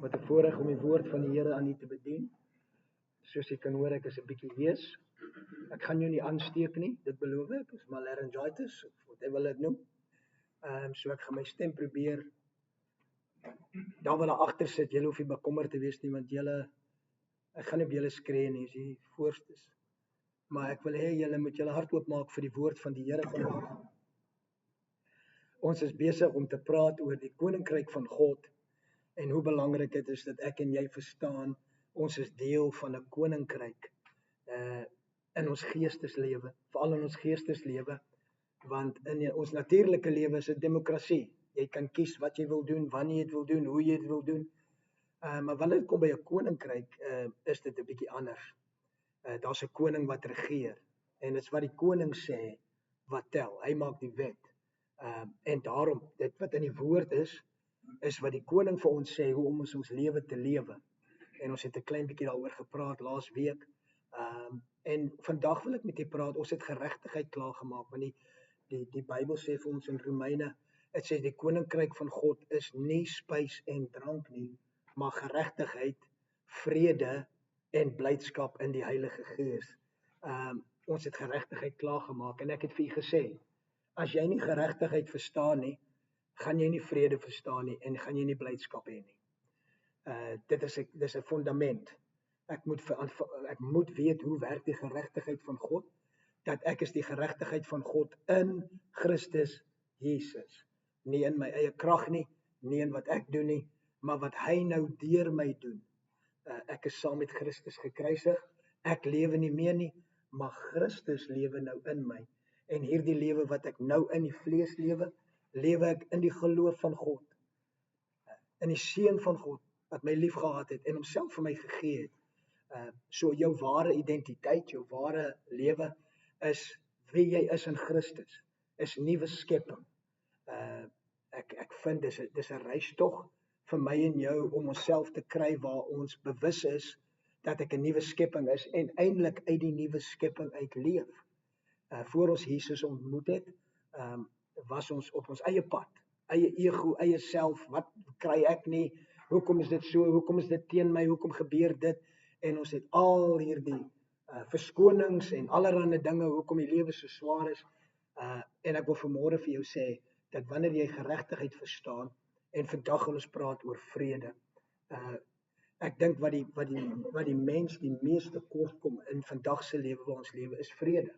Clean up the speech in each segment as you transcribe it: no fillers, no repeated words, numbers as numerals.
Wat 'n voorreg om die woord van die Here aan u te bedien. Soos jy kan hoor, ek is 'n bietjie hees. Ek gaan jou nie aansteek nie, dit beloof ek. Dis maar laryngitis of whatever hulle dit noem. So ek gaan my stem probeer. Daar wat daar agter sit, julle hoef nie bekommerd te wees nie, want ek gaan nie op julle skree nie, as jy voorstes. Maar ek wil hê julle moet julle hart oopmaak vir die woord van die Here vandag. Ons is besig om te praat oor die koninkryk van God. En hoe belangrik dit is dat ek en jy verstaan, ons is deel van 'n koninkryk in ons geesteslewe, veral in ons geesteslewe, want in ons natuurlike lewe is dit demokrasie. Jy kan kies wat jy wil doen, wanneer jy dit wil doen, hoe jy dit wil doen. Maar wanneer dit kom by 'n koninkryk, is dit 'n bietjie anders. Daar's 'n koning wat regeer, en dit is wat die koning sê wat tel. Hy maak die wet. En daarom, dit wat in die woord is wat die koning vir ons sê, hoe om ons lewe te lewe. En ons het 'n klein bietjie daaroor gepraat laas week. En vandag wil ek met julle praat, ons het geregtigheid klaargemaak, want die Bybel sê vir ons in Romeine, dit sê die koninkryk van God is nie spys en drank nie, maar geregtigheid, vrede en blydskap in die Heilige Gees. Ons het geregtigheid klaargemaak, en ek het vir u gesê, as jy nie geregtigheid verstaan nie, gaan jy nie vrede verstaan nie, en gaan jy nie blydskap hê nie. Dit is 'n fundament. Ek moet weet hoe werk die geregtigheid van God, dat ek is die geregtigheid van God in Christus Jesus. Nie in my eie krag nie, nie in wat ek doen nie, maar wat hy nou deur my doen. Ek is saam met Christus gekruisig, ek lewe nie meer nie, maar Christus lewe nou in my. En hierdie lewe wat ek nou in die vlees lewe ek in die geloof van God, in die seun van God, wat my lief gehad het, en homself vir my gegee het. So jou ware identiteit, jou ware lewe, is wie jy is in Christus, is nuwe skepping. Ek vind dis 'n reistog vir my en jou, om onsself te kry waar ons bewus is, dat ek 'n nuwe skepping is, en eintlik uit die nuwe skepping uit leef. Voor ons Jesus ontmoet het, was ons op ons eie pad, eie ego, eie self, wat kry ek nie, hoekom is dit so, hoekom is dit teen my, hoekom gebeur dit, en ons het al hierdie verskonings en allerlei dinge, hoekom die lewe so swaar is, en ek wil vanmôre vir jou sê, dat wanneer jy geregtigheid verstaan, en vandag gaan ons praat oor vrede, ek dink wat die mens die meeste kort kom in vandag se lewe waar ons lewe, is vrede.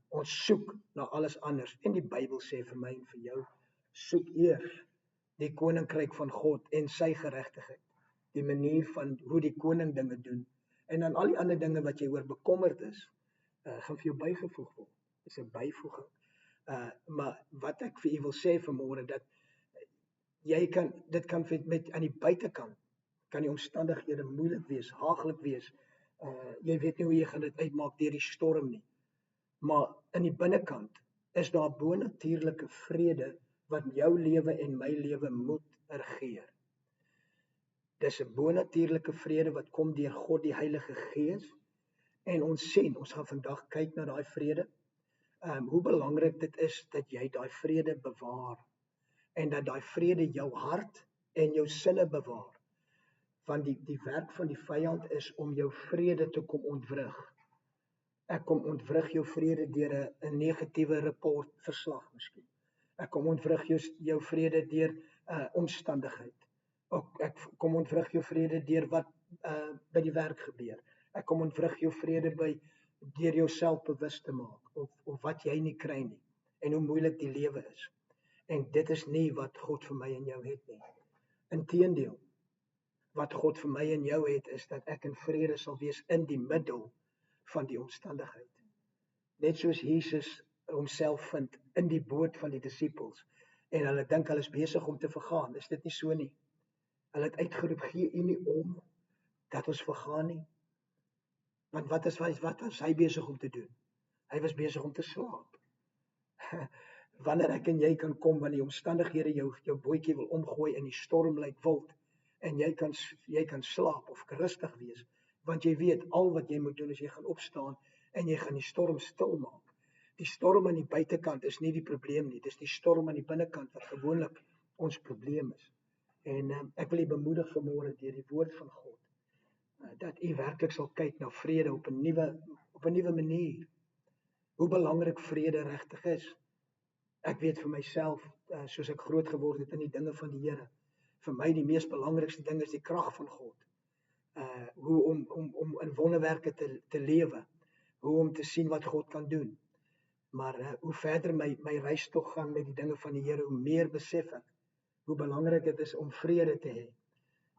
Ons soek na alles anders, en die Bybel sê vir my en vir jou, soek eers die koninkryk van God en sy geregtigheid, die manier van hoe die koning dinge doen, en dan al die ander dinge wat jy oor bekommerd is, gaan vir jou bygevoeg word. Dis 'n byvoeging. Maar wat ek vir u wil sê vanmôre, dat dit kan met aan die buitekant, kan die omstandighede moeilik wees, haaglik wees, jy weet nie hoe jy gaan dit uitmaak deur die storm nie, maar in die binnekant is daar bonatuurlike vrede, wat jou lewe en my lewe moet regeer. Dis 'n bonatuurlike vrede wat kom deur God die Heilige Gees, en ons gaan vandag kyk na daai vrede, hoe belangrik dit is dat jy daai vrede bewaar, en dat daai vrede jou hart en jou sinne bewaar, want die werk van die vyand is om jou vrede te kom ontwrig. Ek kom ontwrig jou vrede deur 'n negatiewe verslag miskien. Ek kom ontwrig jou vrede deur omstandigheid. Ek kom ontwrig jou vrede deur wat by die werk gebeur. Ek kom ontwrig jou vrede deur jouself bewus te maak, of wat jy nie kry nie, en hoe moeilik die lewe is. En dit is nie wat God vir my en jou het nie. Inteendeel, wat God vir my en jou het, is dat ek in vrede sal wees in die middel van die omstandigheid. Net soos Jesus homself vind in die boot van die disippels, en hulle dink hulle is besig om te vergaan, is dit nie so nie. Hulle het uitgeroep, gee u nie om dat ons vergaan nie. Want wat was hy besig om te doen? Hy was besig om te slaap. Wanneer ek en jy kan kom, wanneer die omstandighede jou bootjie wil omgooi en die storm lyk wild, en jy kan slaap of rustig wees, want jy weet, al wat jy moet doen is jy gaan opstaan, en jy gaan die storm stil maak. Die storm aan die buitekant is nie die probleem nie, dis die storm aan die binnekant wat gewoonlik ons probleem is. En ek wil u bemoedig vanmôre deur die woord van God, dat u werklik sal kyk na vrede op 'n nuwe manier. Hoe belangrik vrede regtig is. Ek weet vir myself, soos ek groot geword het in die dinge van die Here, vir my die mees belangrikste ding is die krag van God. Hoe om in wonderwerke te lewe, hoe om te sien wat God kan doen. Maar hoe verder my reistog gaan met die dinge van die Here, hoe meer besef ek hoe belangrik dit is om vrede te hê.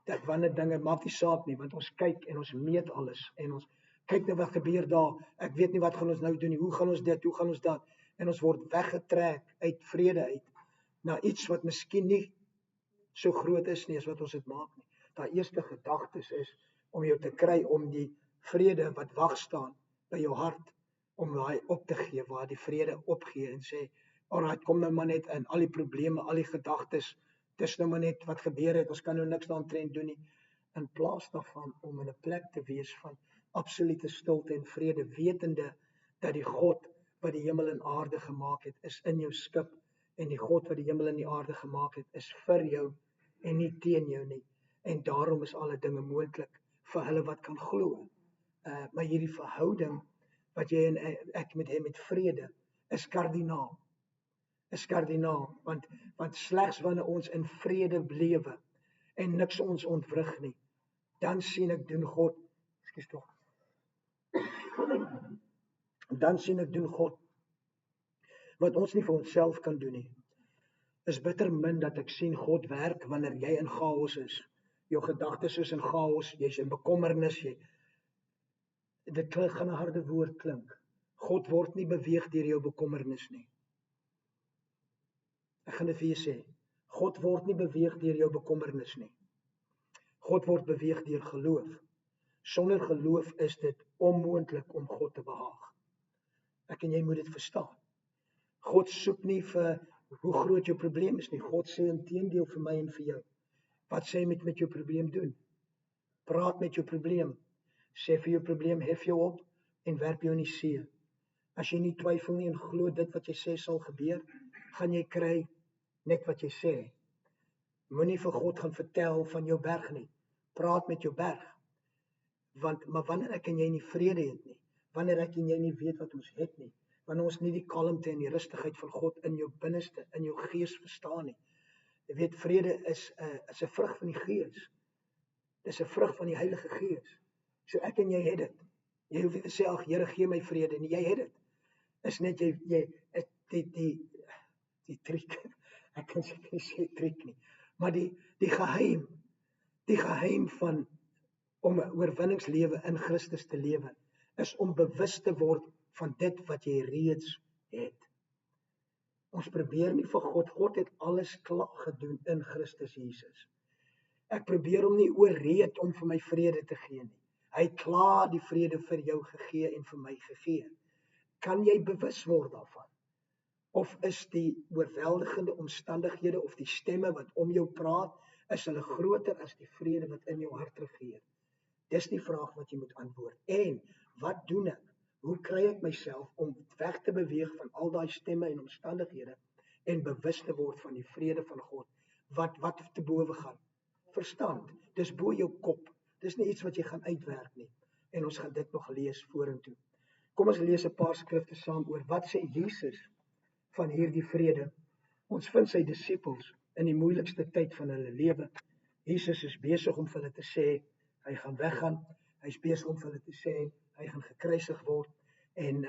Dat wanneer dinge maak nie saak nie, want ons kyk en ons meet alles en ons kyk nou wat gebeur daar. Ek weet nie wat gaan ons nou doen nie. Hoe gaan ons dit? Hoe gaan ons dat? En ons word weggetrek uit vrede uit na iets wat miskien nie so groot is nie as wat ons dit maak nie. Daai eerste gedagtes is om jou te kry om die vrede wat wag staan by jou hart, om daai op te gee, waar die vrede opgee en sê, alright, kom nou maar net in, al die probleme, al die gedagtes, dis nou maar net wat gebeur het, ons kan nou niks daaraan doen nie, in plaas daarvan om in 'n plek te wees van absolute stilte en vrede, wetende dat die God wat die hemel en aarde gemaak het, is in jou skip, en die God wat die hemel en die aarde gemaak het, is vir jou en nie teen jou nie, en daarom is alle dinge moontlik vir hulle wat kan glo. Maar hierdie verhouding wat jy en ek met hom met vrede is kardinaal. Want slegs wanneer ons in vrede lewe en niks ons ontwrig nie, dan sien ek doen God, dan sien ek doen God wat ons nie vir onsself kan doen nie. Is bitter min dat ek sien God werk wanneer jy in chaos is. Jou gedagtes is in chaos, jy's in bekommernis, dit gaan 'n harde woord klink. God word nie beweeg deur jou bekommernis nie. Ek gaan dit vir julle sê. God word nie beweeg deur jou bekommernis nie. God word beweeg deur geloof. Sonder geloof is dit onmoontlik om God te behaag. Ek en jy moet dit verstaan. God soek nie vir hoe groot jou probleem is nie. God sê inteendeel vir my en vir jou. Wat sê hy met jou probleem doen? Praat met jou probleem. Sê vir jou probleem, hef jou op en werp jou in die see. As jy nie twyfel nie en glo dit wat jy sê sal gebeur, gaan jy kry net wat jy sê. Moenie vir God gaan vertel van jou berg nie. Praat met jou berg. Maar wanneer ek en jy nie vrede het nie, wanneer ek en jy nie weet wat ons het nie, wanneer ons nie die kalmte en die rustigheid van God in jou binneste, in jou gees verstaan nie. Jy weet, vrede is 'n vrug van die gees. Dis 'n vrug van die Heilige Gees. So ek en jy het dit. Jy hoef nie te sê, ag Here, gee my vrede nie. Jy het dit. Is net jy die triek. Ek kan seker nie sê triek nie. Maar die geheim van om 'n oorwinningslewe in Christus te lewe, is om bewus te word van dit wat jy reeds het. Ons probeer nie vir God het alles klaar gedoen in Christus Jesus. Ek probeer hom nie ooreed om vir my vrede te gee nie. Hy het klaar die vrede vir jou gegee en vir my gegee. Kan jy bewus word daarvan? Of is die oorweldigende omstandighede of die stemme wat om jou praat, is hulle groter as die vrede wat in jou hart regeer? Dis die vraag wat jy moet antwoord. En wat doen ek? Hoe kry ek myself om weg te beweeg van al daai stemme en omstandighede en bewus te word van die vrede van God? Wat te bowe gaan? Verstand. Dis bo jou kop. Dis nie iets wat jy gaan uitwerk nie. En ons gaan dit nog lees vorentoe. Kom ons lees 'n paar skrifte saam oor wat sê Jesus van hierdie vrede. Ons vind sy disippels in die moeilikste tyd van hulle lewe. Jesus is besig om vir hulle te sê, hy gaan weggaan. Hy's besig om vir hulle te sê, hy gaan gekruisig word. En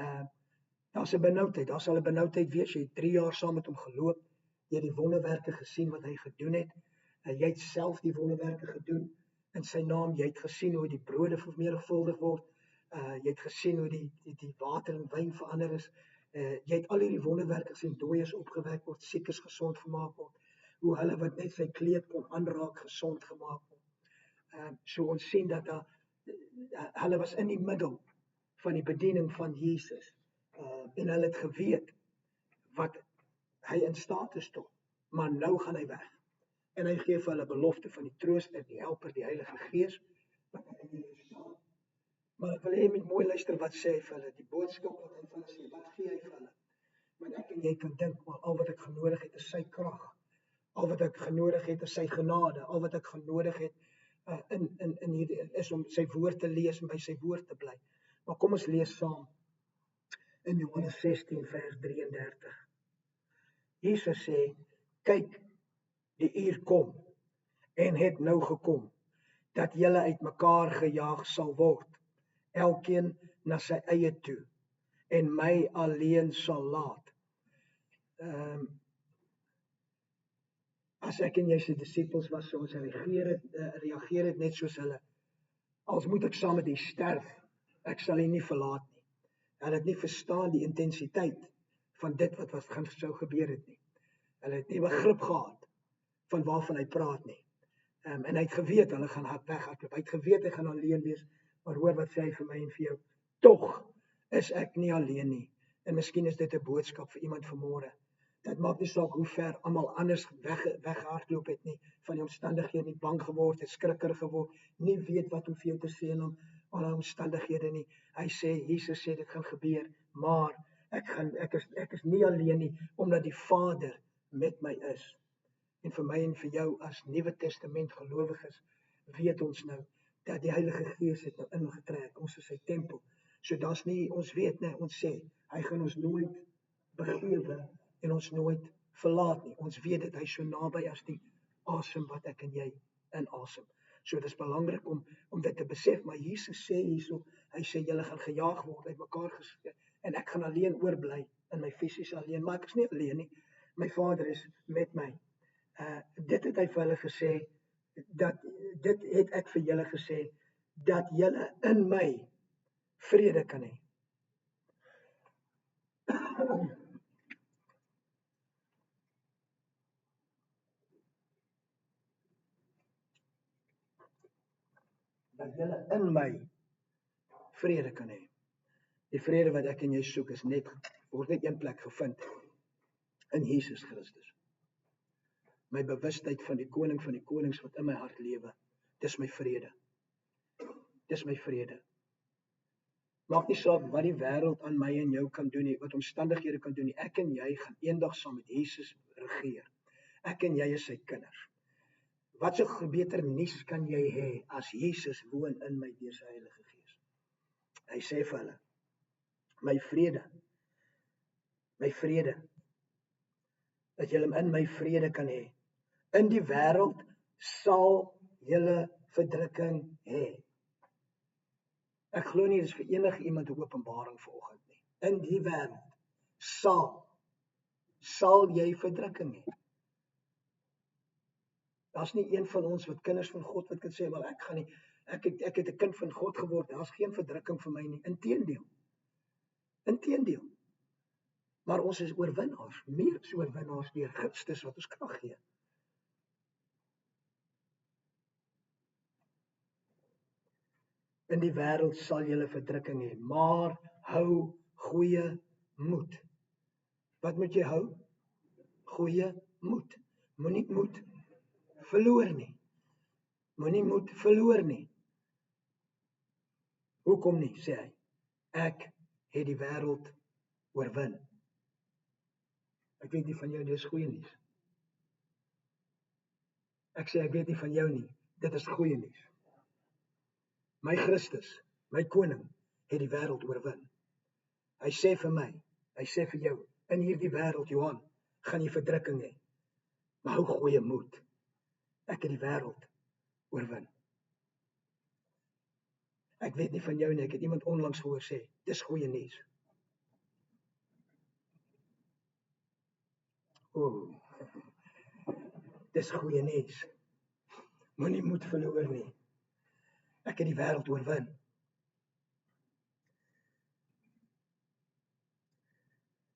daar's 'n benoudheid. Daar sal 'n benoudheid wees. Jy het 3 jaar saam met hom geloop. Jy het die wonderwerke gesien wat hy gedoen het. Jy het self die wonderwerke gedoen in sy naam. Jy het gesien hoe die brode vermenigvuldig word. Jy het gesien hoe die water in wyn verander is. Jy het al hierdie wonderwerke gesien, dooies opgewek word, siekes gesond gemaak word, hoe hulle wat net sy kleed kon aanraak gesond gemaak word. So ons sien dat hulle was in die middel van die bediening van Jesus, en hulle het geweet wat hy in staat is tot, maar nou gaan hy weg. En hy gee vir hulle belofte van die trooster, die helper, die Heilige Gees, wat hy in hulle staan. Maar ek wil hê jy moet mooi luister wat sê hy vir hulle, die boodskap wat hy vir hulle sê, wat gee hy vir hulle? Want ek en jy kan dink, maar al wat ek nodig het is sy krag. Al wat ek genodig het is sy genade. Al wat ek genodig het in hierdie is om sy woord te lees en by sy woord te bly. Maar kom ons lees saam in Johannes 16 vers 33. Jesus sê, kyk, die uur kom en het nou gekom, dat julle uit mekaar gejaag sal word, elkeen na sy eie toe, en my alleen sal laat. As ek en jy sy disippels was, sou ons reageer het net soos hulle. Als moet ek saam met u sterf, ek sal u nie verlaat nie. Hulle het nie verstaan die intensiteit van dit wat sou gebeur het nie. Hulle het nie begrip gehad van waarvan hy praat nie. En hy het geweet, hulle gaan weghardloop. Hy het geweet, hy gaan alleen wees. Maar hoor wat sê hy vir my en vir jou. Tog is ek nie alleen nie. En miskien is dit 'n boodskap vir iemand vanmôre. Dit maak nie saak hoe ver almal anders weggehardloop het nie, van die omstandighede, nie bang geword het, skrikker geword, nie weet wat om vir jou te sê in alle omstandighede nie. Hy sê, Jesus sê dit gaan gebeur, maar ek is nie alleen nie, omdat die Vader met my is. En vir my en vir jou as Nuwe Testament gelowiges, weet ons nou, dat die Heilige Gees het nou ingetrek, ons is sy tempel. So daar's nie, ons weet nie, ons sê, hy gaan ons nooit begewe en ons nooit verlaat nie. Ons weet dit, hy is so naby as die asem wat ek en jy inasem. So dit is belangrik om dit te besef, maar Jesus sê hierso, hy sê julle gaan gejaag word, uit mekaar geskei, en ek gaan alleen oorbly, in my fisies alleen, maar ek is nie alleen nie, my Vader is met my. Dit het hy vir hulle gesê, dit het ek vir julle gesê, dat julle in my vrede kan hê. Dat julle in my vrede kan hê. Die vrede wat ek en jy soek word net een plek gevind, in Jesus Christus. My bewustheid van die koning van die konings wat in my hart lewe, dis my vrede. Dis my vrede. Maak nie saak wat die wêreld aan my en jou kan doen nie, wat omstandighede kan doen nie. Ek en jy gaan eendag saam met Jesus regeer. Ek en jy is sy kinders. Wat so beter nuus kan jy hê as Jesus woon in my deur sy Heilige Gees? Hy sê vir hulle, my vrede, dat julle in my vrede kan hê. In die wêreld sal julle verdrukking hê. Ek glo nie dis vir enige iemand 'n openbaring vanoggend nie. In die wêreld sal jy verdrukking hê. Daar's nie een van ons wat kinders van God wat kan sê, wel ek het 'n kind van God geword, daar's geen verdrukking vir my nie. Inteendeel. Maar ons is oorwinnaars, meer as oorwinnaars deur Christus wat ons krag gee. In die wêreld sal julle verdrukking hê, maar hou goeie moed. Wat moet jy hou? Goeie moed. Moenie moed verloor nie. Moenie moed verloor nie. Hoekom nie, sê hy. Ek het die wêreld oorwin. Ek weet nie van jou, dit is goeie nuus. Ek sê ek weet nie van jou nie, dit is goeie nuus. My Christus, my koning, het die wêreld oorwin. Hy sê vir my, hy sê vir jou, in hierdie wêreld, Johan, gaan jy verdrukking hê. Maar hou goeie moed. Ek het die wêreld oorwin. Ek weet nie van jou nie, ek het iemand onlangs gehoor sê, dis goeie nuus. Dis goeie nuus. Moenie moed verloor nie. Ek het die wêreld oorwin.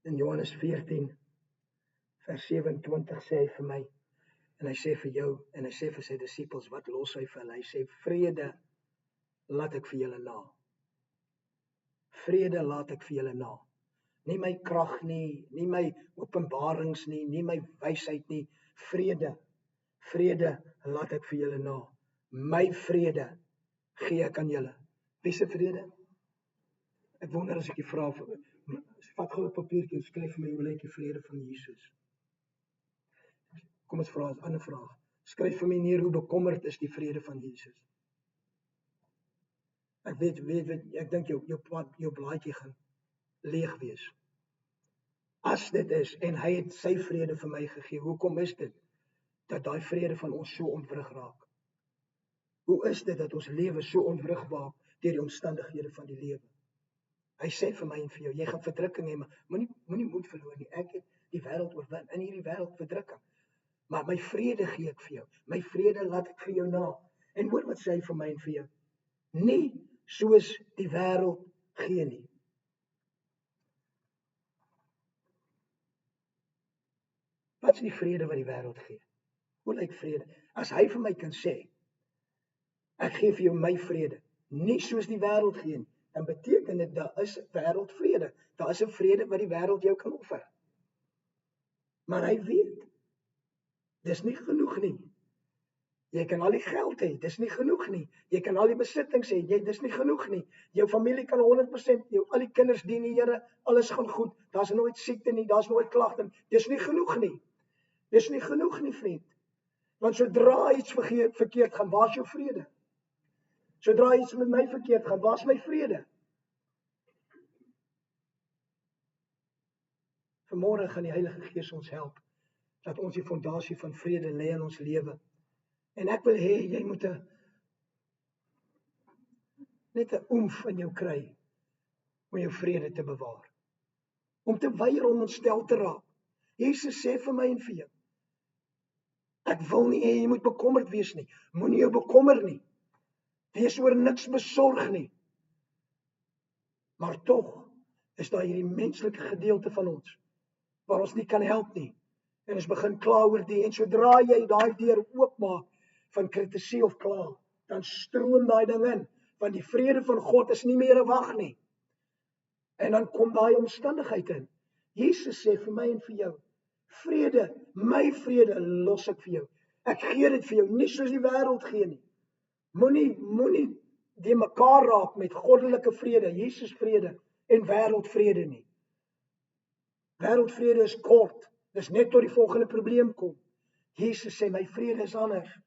In Johannes 14 vers 27 sê hy vir my, en hy sê vir jou, en hy sê vir sy disippels, wat los hy vir hulle? Hy sê, vrede laat ek vir julle na. Vrede laat ek vir julle na. Nie my krag nie, nie my openbarings nie, nie my wysheid nie. Vrede laat ek vir julle na. My vrede gee ek aan julle. Wie se vrede? Ek wonder as ek die vraag vat gou 'n papiertjie en skryf vir my hoe lyk die vrede van Jesus. Kom ons vra 'n ander vraag. Skryf vir my neer, hoe bekommerd is die vrede van Jesus? Ek weet, ek dink jou blaadjie gaan leeg wees. As dit is, en hy het sy vrede vir my gegee, hoekom is dit dat daai vrede van ons so ontwrig raak? Hoe is dit dat ons lewe so ontwrig raak deur die omstandighede van die lewe? Hy sê vir my en vir jou, jy gaan verdrukking hê, maar moenie moed verloor nie. Ek het die wêreld oorwin, in hierdie wêreld verdrukking. Maar my vrede gee ek vir jou. My vrede laat ek vir jou na. En hoor wat sê hy vir my en vir jou. Nie soos die wêreld gee nie. Wat is die vrede wat die wêreld gee? Hoe lyk vrede? As hy vir my kan sê, ek gee vir jou my vrede, nie soos die wêreld gee nie, dan beteken dit, daar is wêreldvrede. Daar is 'n vrede wat die wêreld jou kan offer. Maar hy weet, dis nie genoeg nie. Jy kan al die geld hê, dis nie genoeg nie. Jy kan al die besittings hê, dis nie genoeg nie. Jou familie kan 100%, al die kinders dien die Here, alles gaan goed. Daar's nooit siekte nie, daar's nooit klagte nie. Dis nie genoeg nie. Dis nie genoeg nie, vriend. Want sodra iets verkeerd gaan, waar's jou vrede? Sodra iets met my verkeerd gaan, waar's my vrede? Vanmôre gaan die Heilige Gees ons help, dat ons die fondasie van vrede lê in ons lewe. En ek wil hê, jy moet net 'n oomf in jou kry, om jou vrede te bewaar. Om te weier om ontstel te raak. Jesus sê vir my en vir jou, ek wil nie hê jy moet bekommerd wees nie. Moenie jou bekommer nie. Wees oor niks besorg nie. Maar tog is daar hierdie menslike gedeelte van ons, waar ons nie kan help nie. En ons begin kla oor die, en sodra jy daai deur oopmaak van kritisie of kla, dan stroom daai ding in, want die vrede van God is nie meer 'n wag nie. En dan kom daai omstandigheid in. Jesus sê vir my en vir jou, vrede, my vrede los ek vir jou. Ek gee dit vir jou, nie soos die wêreld gee nie. Moenie die mekaar raak met goddelike vrede, Jesus vrede en wêreldvrede nie. Wêreldvrede is kort, dis net tot die volgende probleem kom. Jesus sê, my vrede is anders.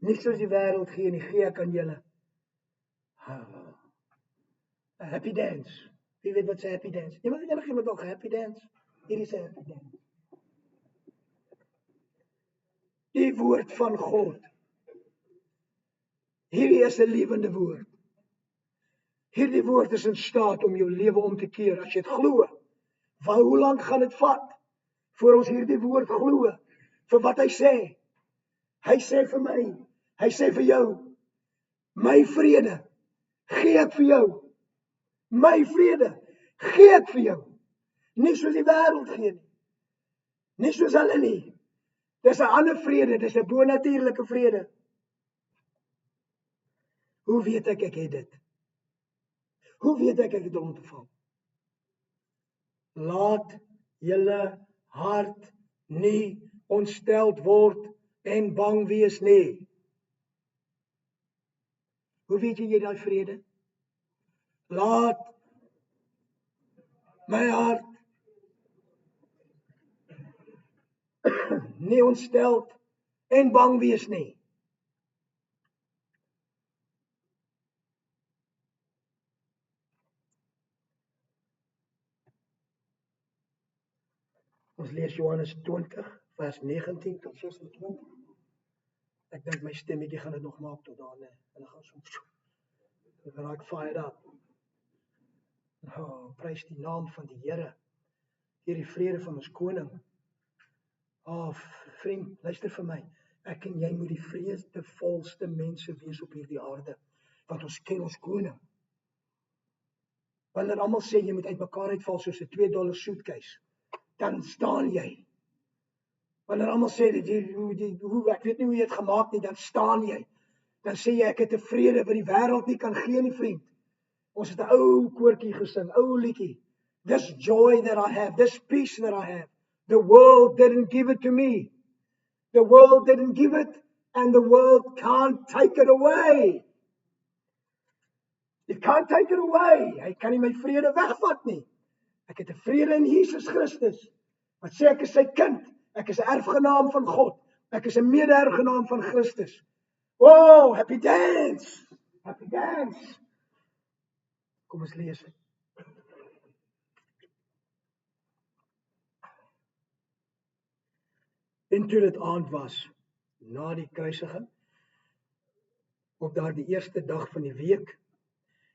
Nie soos die wêreld gee nie, gee ek aan julle. A happy dance. Wie weet wat sê happy dance? Iemand nog happy dance? Hier is 'n happy dance. Die woord van God. Hierdie is 'n lewende woord. Hierdie woord is in staat om jou lewe om te keer as jy dit glo. Hoe lank gaan dit vat voor ons hierdie woord glo vir wat hy sê? Hy sê vir my, hy sê vir jou, my vrede gee ek vir jou. My vrede gee ek vir jou. Nie soos die wêreld gee nie. Nie soos hulle nie. Dis 'n ander vrede, dis 'n bonatuurlike vrede. Hoe weet ek het dit? Hoe weet ek het ongeval? Laat julle hart nie ontsteld word en bang wees nie. Hoe weet jy daai vrede? Laat my hart nie ontsteld en bang wees nie. Ons lees Johannes 20 vers 19 tot 26. Ek dink my stemmetjie gaan dit nog maak tot daar, en dan gaan so. Dan raak fired up. Oh, prys die naam van die Here. Hierdie vrede van ons koning. Oh, vriend, luister vir my. Ek en jy moet die vreesdevolste mense wees op hierdie aarde, want ons ken ons koning. Wanneer almal sê jy moet uitmekaar uitval soos 'n $2 suitcase, dan staan jy. Wanneer almal sê dat ek weet nie hoe jy het gemaak nie, dan staan jy. Dan sê jy, ek het 'n vrede wat die wêreld nie kan gee nie, vriend. Ons het 'n ou koortjie gesing, ou liedjie. This joy that I have, this peace that I have, the world didn't give it to me. The world didn't give it, and the world can't take it away. It can't take it away. Hy kan nie my vrede wegvat nie. Ek het 'n vrede in Jesus Christus. Wat sê ek is sy kind, ek is 'n erfgenaam van God, ek is 'n mede-erfgenaam van Christus. Oh, happy dance! Happy dance! Kom ons lees dit. En toe dit aand was, na die kruisiging, op daardie eerste dag van die week,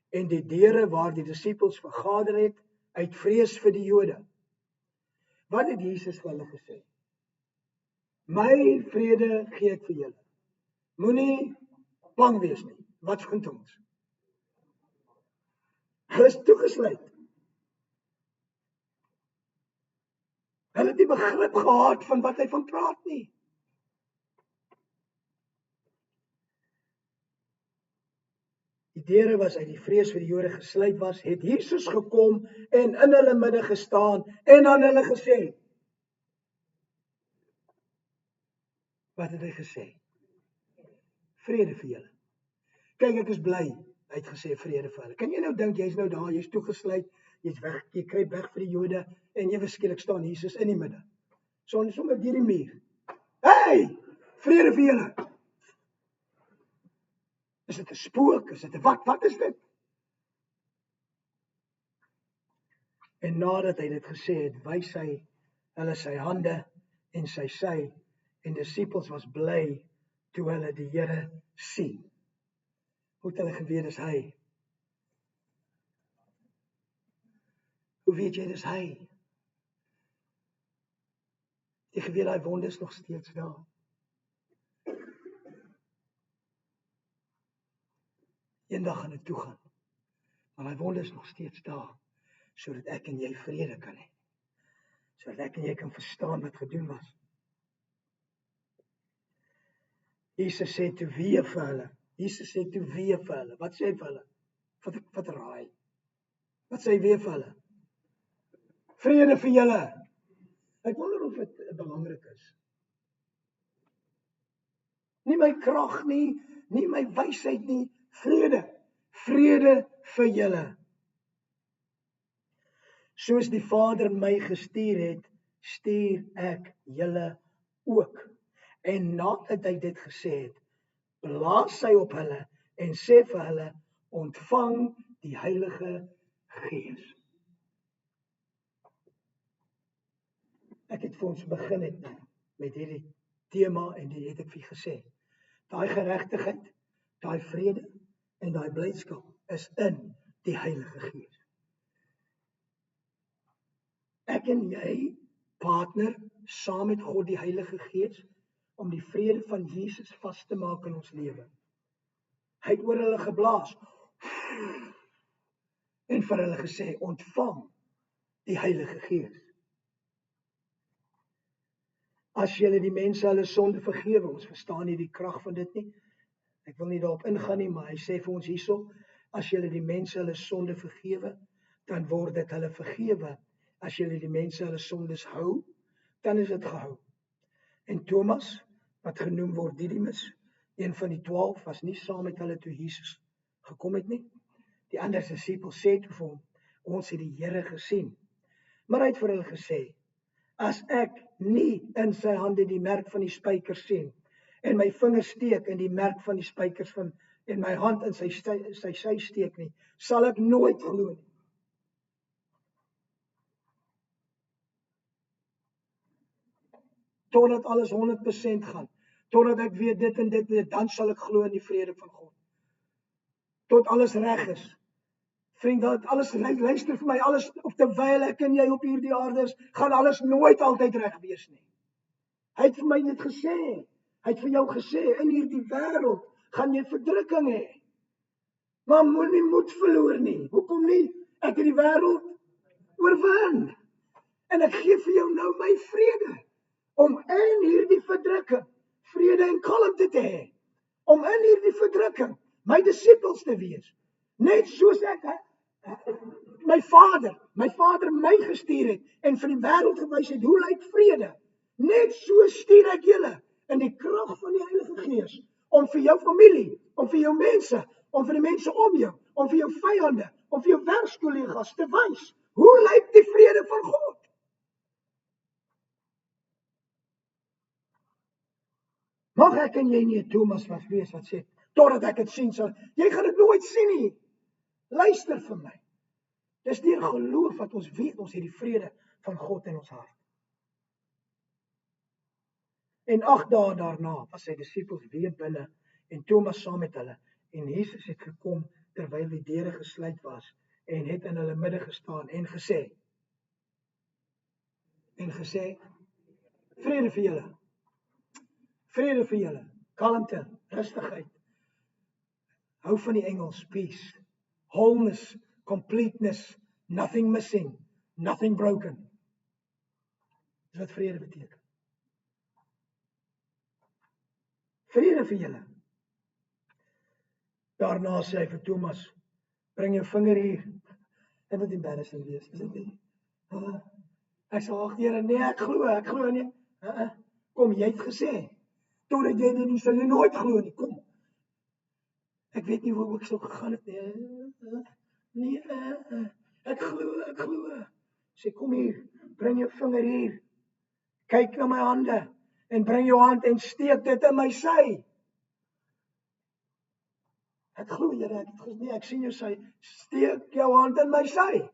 en die deure waar die disippels vergader het, uit vrees vir die Jode. Wat het Jesus vir hulle gesê? My vrede gee ek vir julle. Moenie bang wees nie. Wat vind ons? Hulle is toegesluit. Hulle het nie begrip gehad van wat hy van praat nie. Die deure was uit die vrees vir die Jode gesluit was, het Jesus gekom en in hulle midde gestaan en aan hulle gesê. Wat het hy gesê? Vrede vir julle. Kyk, ek is bly, hy het gesê vrede vir hulle. Kan jy nou dink, jy's nou daar, jy's toegesluit, jy's weg, jy kruip weg vir die Jode, en ewe skielik staan Jesus in die midde. Sommer deur die muur. Hey, vrede vir julle. Is dit 'n spook? Is dit 'n wat is dit? En nadat hy dit gesê het, wys hy hulle sy hande en sy sy, en die disippels was bly toe hulle die Here sien. Hoe het hulle geweet dis hy? Hoe weet jy dis hy? Jy geweet daai wonde is nog steeds daar. Eendag gaan dit toe gaan. Maar daai wonde is nog steeds daar, sodat ek en jy vrede kan hê. Sodat ek en jy kan verstaan wat gedoen was. Jesus sê toe weer vir hulle. Wat sê hy vir hulle? Wat raai? Wat sê hy weer vir hulle? Vrede vir julle. Ek wonder of dit belangrik is. Nie my krag nie, nie my wysheid nie, vrede. Vrede vir julle. Soos die Vader my gestuur het, stuur ek julle ook. En nadat hy dit gesê het, blaas hy op hulle en sê vir hulle, ontvang die Heilige Gees. Ek het vir ons begin met hierdie tema en dit het ek vir gesê. Daai geregtigheid, daai vrede en daai blydskap is in die Heilige Gees. Ek en jy partner saam met God die Heilige Gees om die vrede van Jesus vas te maak in ons lewe. Hy het oor hulle geblaas en vir hulle gesê, ontvang die Heilige Gees. As julle die mense hulle sonde vergewe, ons verstaan nie die krag van dit nie. Ek wil nie daarop ingaan nie, maar hy sê vir ons hierso, as julle die mense hulle sonde vergewe, dan word dit hulle vergewe. As julle die mense hulle sondes hou, dan is dit gehou. En Thomas, wat genoem word Didymus, een van die 12, was nie saam met hulle toe Jesus gekom het nie. Die ander disippels sê toe vir hom, ons het die Here gesien. Maar hy het vir hulle gesê, as ek nie in sy hande die merk van die spykers sien, en my vinger steek in die merk van die spykers en my hand in sy sy steek nie, sal ek nooit glo nie. Totdat alles 100% gaan, totdat ek weet dit en dit, dan sal ek glo in die vrede van God. Tot alles reg is. Vriend, dat alles luister vir my, alles of terwyl ek en jy op hierdie aarde is, gaan alles nooit altyd reg wees nie. Hy het vir my dit gesê. Hy het vir jou gesê, in hierdie wêreld gaan jy verdrukking hê. Maar moenie moed verloor nie. Hoekom nie? Ek het die wêreld oorwin. En ek gee vir jou nou my vrede. Om in hierdie verdrukking vrede en kalmte te hê. Om in hierdie verdrukking my disippels te wees. Net soos ek my vader my gestuur het en vir die wêreld gewys het hoe lyk vrede. Net so stuur ek julle in die krag van die Heilige Gees om vir jou familie, om vir jou mense, om vir die mense om jou, om vir jou vyande, om vir jou werkskollegas te wys hoe lyk die vrede van God. Mag ek en jy nie 'n Thomas wees wat sê, totdat ek dit sien sal, jy gaan dit nooit sien nie. Luister vir my. Dis deur geloof wat ons weet ons het die vrede van God in ons hart. En 8 dae daarna was sy disippels weer binne en Thomas saam met hulle. En Jesus het gekom terwyl die deure gesluit was en het in hulle midde gestaan en gesê, vrede vir julle. Vrede vir julle. Kalmte, rustigheid. Hou van die Engels, peace, wholeness, completeness, nothing missing, nothing broken. Dis wat vrede beteken. Vrede vir julle. Daarna sê hy vir Thomas, bring jou vinger hier. Dit moet embarrassing wees, is dit nie? Ek sê, ag Here, nee, ek glo nie. Kom, jy het gesê, totdat jy dit nie sal jy nooit glo nie, kom. Ek weet nie hoe ek sou gegaan het nie. Ek glo. Sê, kom hier, bring jou vinger hier. Kyk na my hande en bring jou hand en steek dit in my sy. Ek glo, Here, ek sien jou sy. Steek jou hand in my sy.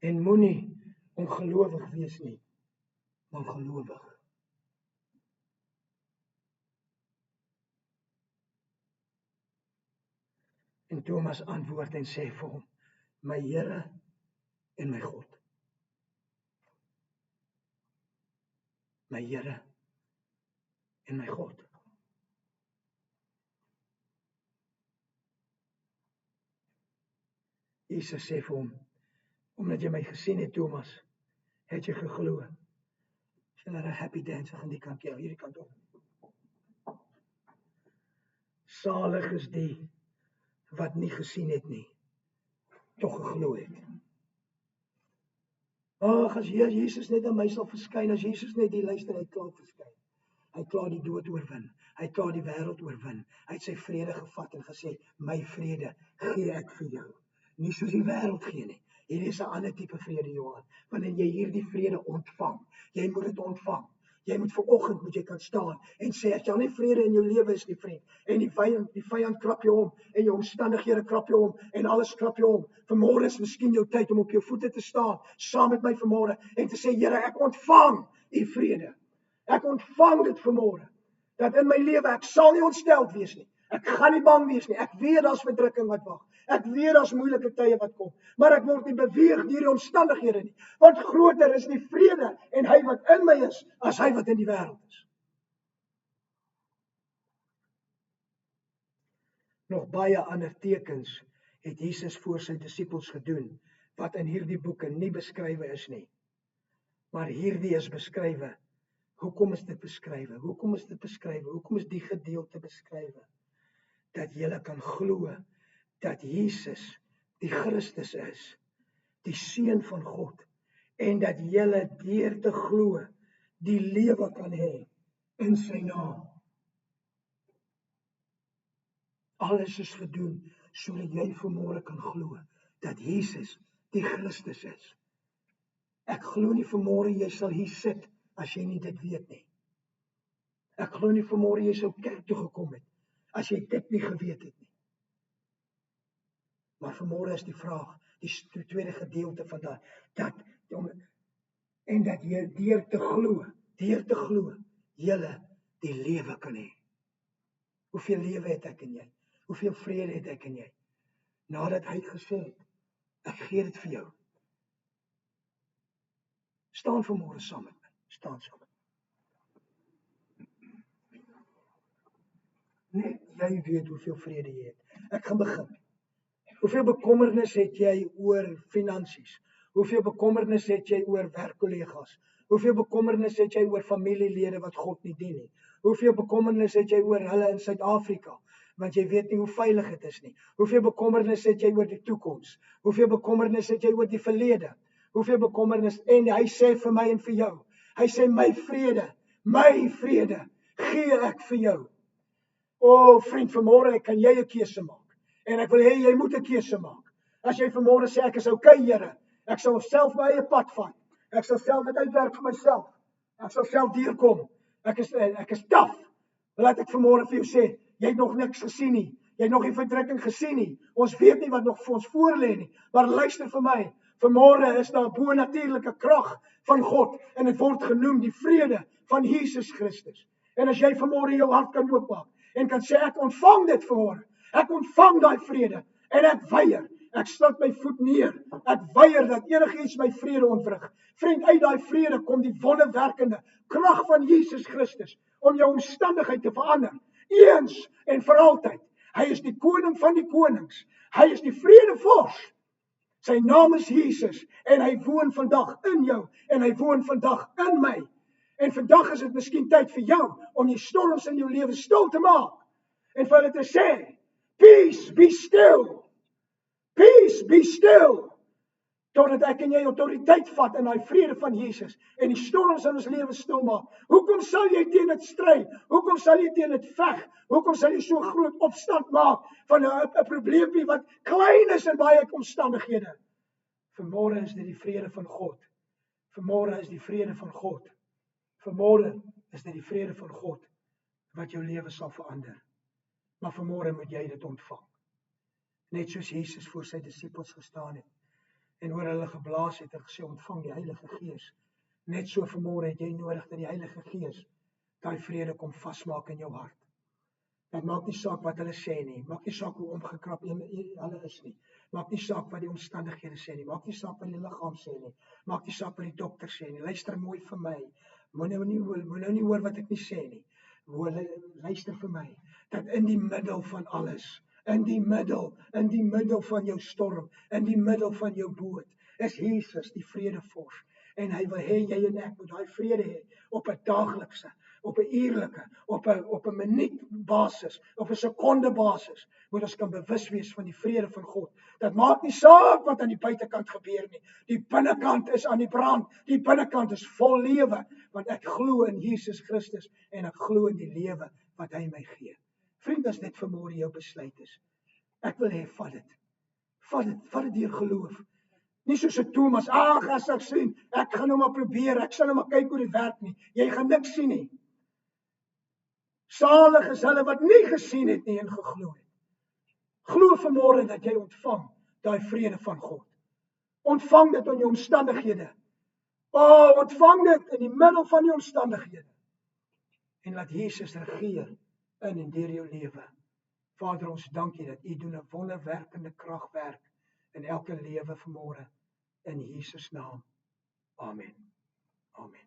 En moenie ongelowig wees nie, maar gelowig. En Thomas antwoord en sê vir hom, my Here en my God. My Here en my God. Jesus sê vir hom, omdat jy my gesien het, Thomas, het jy geglo. Sien hulle happy dance aan die kant, hierdie kant op. Salig is die wat nie gesien het nie, tog geglo het. Ag, as Jesus net aan my sal verskyn, as Jesus net die luister, hy klaar verskyn. Hy klaar die dood oorwin, hy klaar die wêreld oorwin. Hy het sy vrede gevat en gesê, my vrede gee ek vir jou. Nie soos die wêreld gee nie. Hier is 'n ander tipe vrede, Johan. Wanneer jy hierdie vrede ontvang, jy moet dit ontvang. Jy moet vanoggend moet jy kan staan en sê, as jy nie vrede in jou lewe is nie, vriend, en die vyand krap jou om, en jou omstandighede krap jou om, en alles krap jou om. Vanmôre is miskien jou tyd om op jou voete te staan, saam met my vanmôre, en te sê, Here, ek ontvang u vrede. Ek ontvang dit vanmôre. Dat in my lewe, ek sal nie ontsteld wees nie. Ek gaan nie bang wees nie. Ek weet daar's verdrukking wat wag. Ek weet daar's moeilike tye wat kom. Maar ek word nie beweeg deur die omstandighede nie. Want groter is die vrede en hy wat in my is, as hy wat in die wêreld is. Nog baie ander tekens het Jesus voor sy disippels gedoen, wat in hierdie boeke nie beskrywe is nie. Maar hierdie is beskrywe. Hoekom is dit beskrywe? Hoekom is dit beskrywe? Hoekom is die gedeelte beskrywe? Dat julle kan glo dat Jesus die Christus is, die Seun van God, en dat julle deur te glo die lewe kan hê in sy naam. Alles is gedoen sodat jy vanmôre kan glo dat Jesus die Christus is. Ek glo nie vanmôre jy sal hier sit as jy nie dit weet nie. Ek glo nie vanmôre jy sou kerk toe gekom het as jy dit nie geweet het nie. Maar vanmôre is die vraag, die tweede gedeelte van dat jy deur te glo, julle die lewe kan hê. Hoeveel lewe het ek en jy? Hoeveel vrede het ek en jy? Nadat hy gesê het, ek gee dit vir jou. Staan vanmôre saam met my. Staan saam met my. Net jy weet hoeveel vrede jy het. Ek gaan begin. Hoeveel bekommernis het jy oor finansies? Hoeveel bekommernis het jy oor werkkollegas? Hoeveel bekommernis het jy oor familielede wat God nie dien nie? Hoeveel bekommernis het jy oor hulle in Suid-Afrika? Want jy weet nie hoe veilig dit is nie. Hoeveel bekommernis het jy oor die toekoms? Hoeveel bekommernis het jy oor die verlede? Hoeveel bekommernis? En hy sê vir my en vir jou. Hy sê my vrede gee ek vir jou. O vriend, vanmôre kan jy 'n keuse maak. En ek wil hê jy moet 'n keuse maak. As jy vanmôre sê ek is okay, Here, ek sal self my eie pad vat. Ek sal self dit uitwerk vir myself. Ek sal self deurkom. Ek is taaf. Laat ek vanmôre vir jou sê, jy het nog niks gesien nie. Jy het nog nie verdrukking gesien nie. Ons weet nie wat nog vir ons voorlê nie. Maar luister vir my. Vanmôre is daar 'n bo-natuurlike krag van God en dit word genoem die vrede van Jesus Christus. En as jy vanmôre jou hart kan oopmaak en kan sê ek ontvang dit vanmôre. Ek ontvang daai vrede en ek weier. Ek stel my voet neer. Ek weier dat enigiets my vrede ontwrig. Vriend, uit daai vrede kom die wonderwerkende krag van Jesus Christus om jou omstandigheid te verander. Eens en vir altyd. Hy is die koning van die konings. Hy is die vredevors. Sy naam is Jesus en hy woon vandag in jou en hy woon vandag in my. En vandag is dit miskien tyd vir jou om die storms in jou lewe stil te maak en vir hulle te sê, peace, be still. Peace, be still. Totdat ek en jy autoriteit vat in daai vrede van Jesus en die storms in ons lewe stil maak. Hoekom sal jy teen dit stry? Hoekom sal jy teen dit veg? Hoekom sal jy so groot opstand maak van 'n probleempie wat klein is in baie omstandighede? Vanmôre is dit die vrede van God. Vanmôre is die vrede van God. Vanmôre is dit die vrede van God wat jou lewe sal verander. Maar vanmôre moet jy dit ontvang. Net soos Jesus voor sy disippels gestaan het en oor hulle geblaas het en gesê ontvang die Heilige Gees. Net so vanmôre het jy nodig dat die Heilige Gees daai vrede kom vasmaak in jou hart. Dit maak nie saak wat hulle sê nie, maak nie saak hoe omgekrap hulle is nie. Maak nie saak wat die omstandighede sê nie, maak nie saak wat die liggaam sê nie, maak nie saak wat die dokter sê nie. Luister mooi vir my. Moet nou nie hoor wat ek nie sê nie. Luister vir my. Dat in die middel van alles, in die middel van jou storm, in die middel van jou boot, is Jesus die vredevors. En hy wil hê jy en ek moet daai vrede hê op 'n daaglikse, op 'n uurlike, op 'n minuut basis, op 'n sekonde basis, moet ons kan bewus wees van die vrede van God. Dit maak nie saak wat aan die buitekant gebeur nie. Die binnekant is aan die brand. Die binnekant is vol lewe, want ek glo in Jesus Christus en ek glo in die lewe wat hy my gee. Vriend, as dit vanmôre jou besluit is, ek wil hê vat dit deur geloof. Nie soos 'n Thomas, as ek sien, ek gaan nou maar probeer, ek sal nou maar kyk hoe dit werk nie. Jy gaan niks sien nie. Salig is hulle wat nie gesien het nie en geglo het. Glo vanmôre dat jy ontvang daai vrede van God. Ontvang dit in jou omstandighede. Ontvang dit in die middel van jou omstandighede. En laat Jesus regeer in en deur jou lewe. Vader, ons dankie dat U doen 'n wonderwerkende kragwerk in elke lewe vanmôre. In Jesus naam. Amen. Amen.